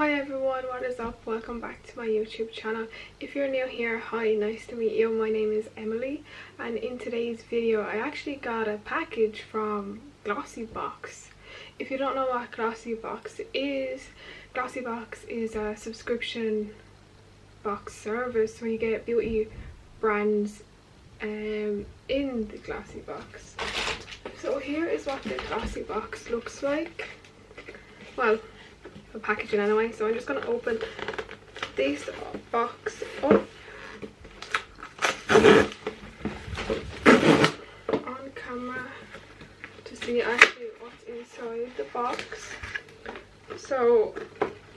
Hi everyone, what is up? Welcome back to my YouTube channel. If you're new here, hi, nice to meet you. My name is Emily, and in today's video I actually got a package from Glossy Box. If you don't know what Glossy Box is a subscription box service where you get beauty brands in the Glossy Box. So here is what the Glossy Box looks like. Well, the packaging anyway, so I'm just going to open this box up on camera to see actually what's inside the box. So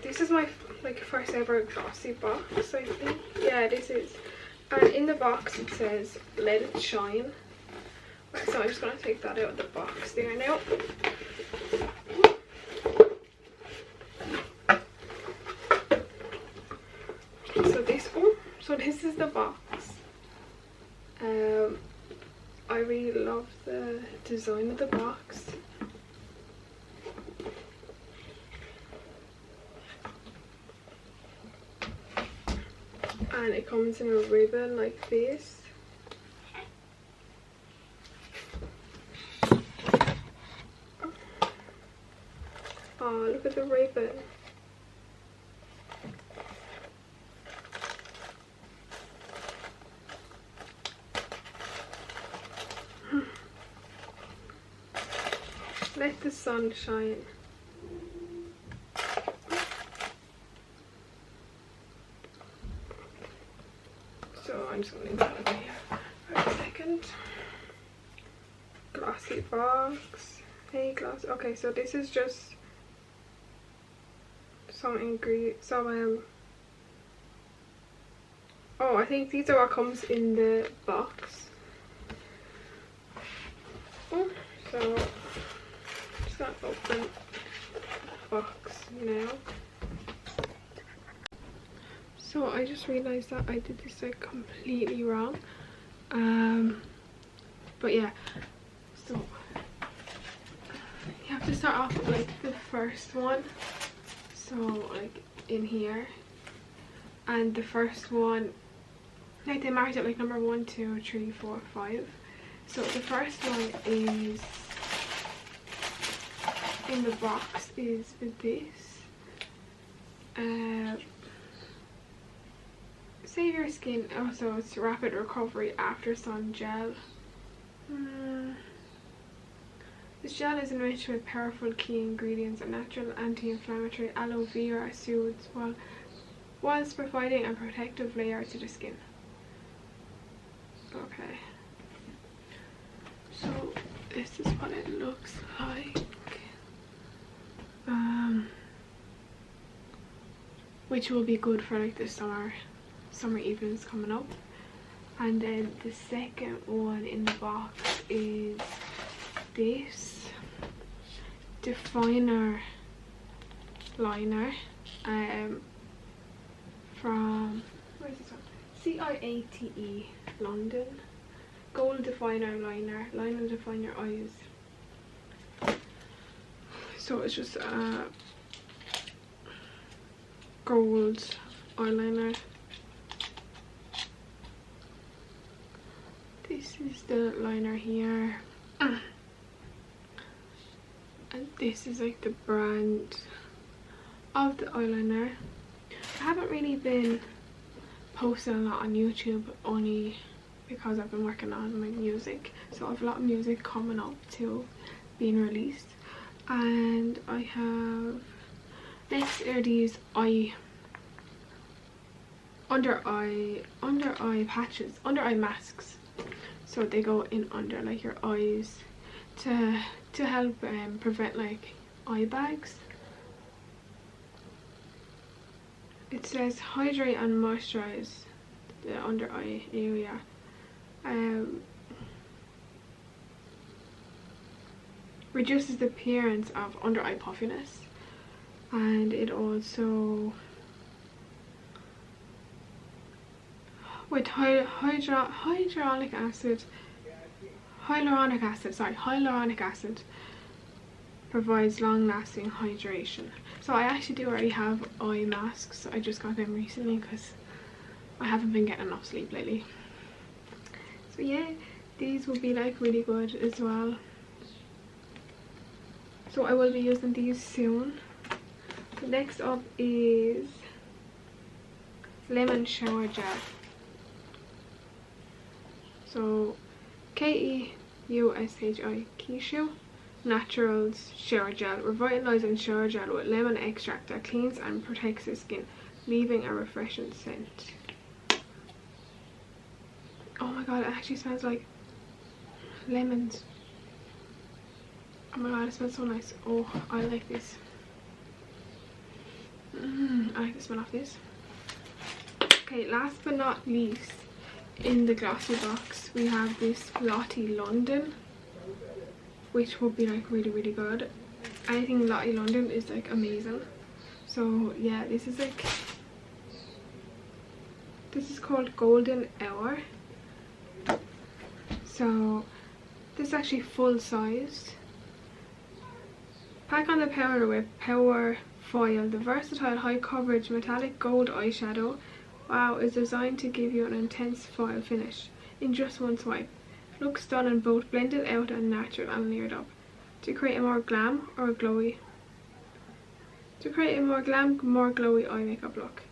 this is my first ever Glossy Box, I think. Yeah, this is. And in the box it says let it shine. Right, so I'm just going to take that out of the box there now. So this is the box. I really love the design of the box. And it comes in a ribbon like this. Oh, look at the ribbon. Let the sun shine. So I'm just going to leave that over here for a second. Glossy Box. Hey, Glossy. Okay, so this is just some ingredients. Oh, I think these are what comes in the box. Oh, so gonna open the box now. So I just realized that I did this like completely wrong. But yeah, so you have to start off with like the first one. So like in here, and the first one, like they marked it like number 1, 2, 3, 4, 5. So the first one is in the box is this. Save your skin. Oh, so it's rapid recovery after sun gel. This gel is enriched with powerful key ingredients and natural anti-inflammatory aloe vera soothes whilst providing a protective layer to the skin. Okay. So this is what it looks like. Which will be good for like the summer evenings coming up. And then the second one in the box is this definer liner from, where is this one? CIATE London. Gold definer liner to define your eyes. So it's just a gold eyeliner. This is the liner here. And this is like the brand of the eyeliner. I haven't really been posting a lot on YouTube, only because I've been working on my music. So I have a lot of music coming up too, being released. And I have, next are these under eye patches, under eye masks. So they go in under like your eyes to help prevent like eye bags. It says hydrate and moisturize the under eye area. Reduces the appearance of under eye puffiness, and it also with hyaluronic acid provides long-lasting hydration. So I actually do already have eye masks. I just got them recently because I haven't been getting enough sleep lately. So yeah, these will be like really good as well. So I will be using these soon. Next up is lemon shower gel. So Keushi Kishu Naturals shower gel, revitalizing shower gel with lemon extract that cleans and protects the skin, leaving a refreshing scent. Oh my god, it actually smells like lemons. Oh my god, it smells so nice. Oh, I like this. I like the smell of this. Okay, last but not least, in the Glossy Box we have this Lottie London, which will be like really really good. Anything Lottie London is like amazing. So yeah, this is called Golden Hour. So this is actually full sized. Pack on the powder with Power Foil. The versatile high coverage metallic gold eyeshadow, wow, is designed to give you an intense foil finish in just one swipe. Looks stunning, both blended out and natural and layered up. To create a more glam or glowy. To create a more glam, more glowy eye makeup look.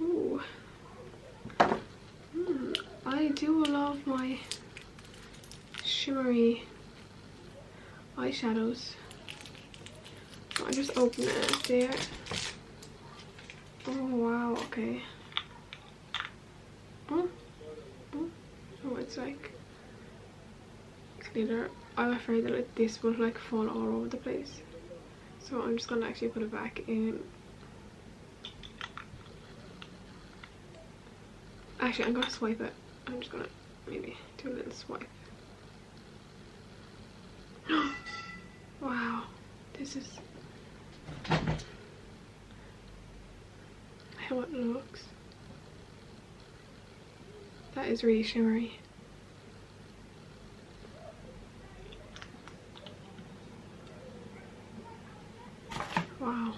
Ooh. I do love my shimmery eyeshadows. So I just open it there. Oh wow, okay. Oh, it's like glitter. I'm afraid that this will like fall all over the place. So I'm just gonna actually put it back in. Actually, I'm gonna swipe it. I'm just gonna maybe do a little swipe. Wow, this is how it looks. That is really shimmery. Wow.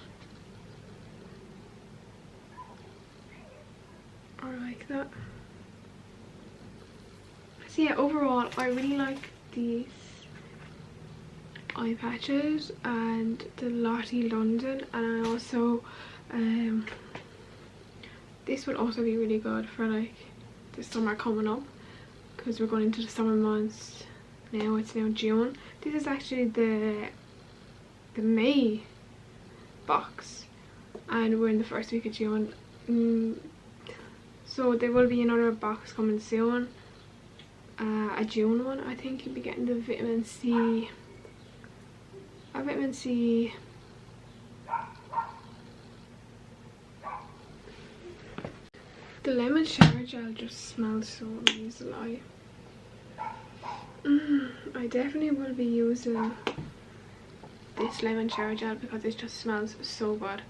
I like that. So yeah, overall I really like these eye patches and the Lottie London, and I also this would also be really good for like the summer coming up, because we're going into the summer months now. It's now June. This is actually the May box and we're in the first week of June. So there will be another box coming soon, a June one. I think you'll be getting the vitamin C, the lemon shower gel just smells so amazing. I definitely will be using this lemon shower gel because it just smells so good.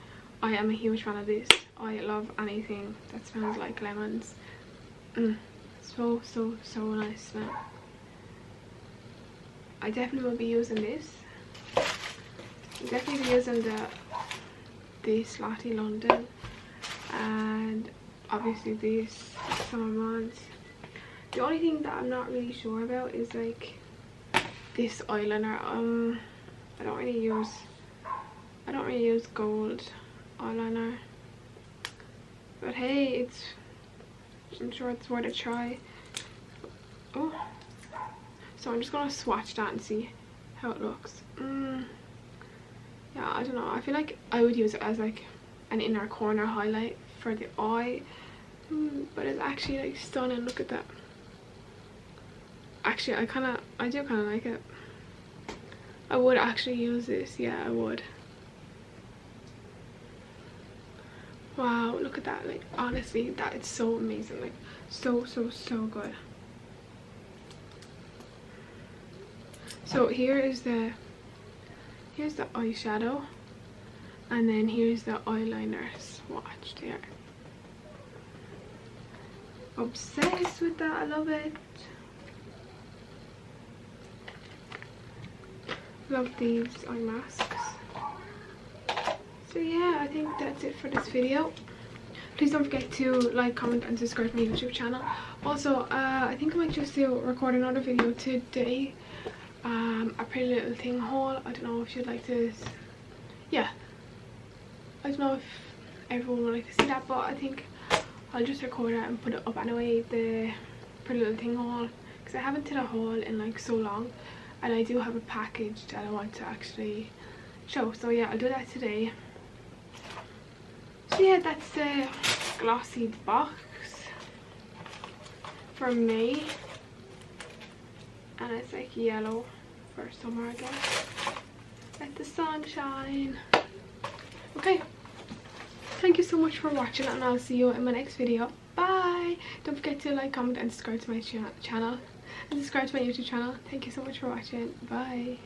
I am a huge fan of this. I love anything that smells like lemons. So nice smell. I definitely will be using this. I'll definitely be using this Lottie London, and obviously this summer months. The only thing that I'm not really sure about is like this eyeliner. I don't really use gold eyeliner, but hey, I'm sure it's worth a try. Oh, so I'm just gonna swatch that and see how it looks. Yeah, I don't know, I feel like I would use it as like an inner corner highlight for the eye, but it's actually like stunning. Look at that. Actually, I do kind of like it. I would actually use this. Yeah, I would. Wow, look at that. Like honestly, that is so amazing. Like so good. So here's the eyeshadow, and then here's the eyeliner swatch there. Obsessed with that. I love it. Love these eye masks. So yeah, I think that's it for this video. Please don't forget to like, comment and subscribe to my YouTube channel. Also, I think I might just record another video today. A Pretty Little Thing haul. I don't know if you'd like to, yeah, I don't know if everyone would like to see that, but I think I'll just record it and put it up anyway, the Pretty Little Thing haul, because I haven't did a haul in like so long, and I do have a package that I want to actually show. So yeah, I'll do that today. So yeah, that's the Glossy Box for May, and it's like yellow for summer, I guess. Let the sun shine. Okay, thank you so much for watching, and I'll see you in my next video. Bye. Don't forget to like, comment and subscribe to my channel, and subscribe to my YouTube channel. Thank you so much for watching. Bye.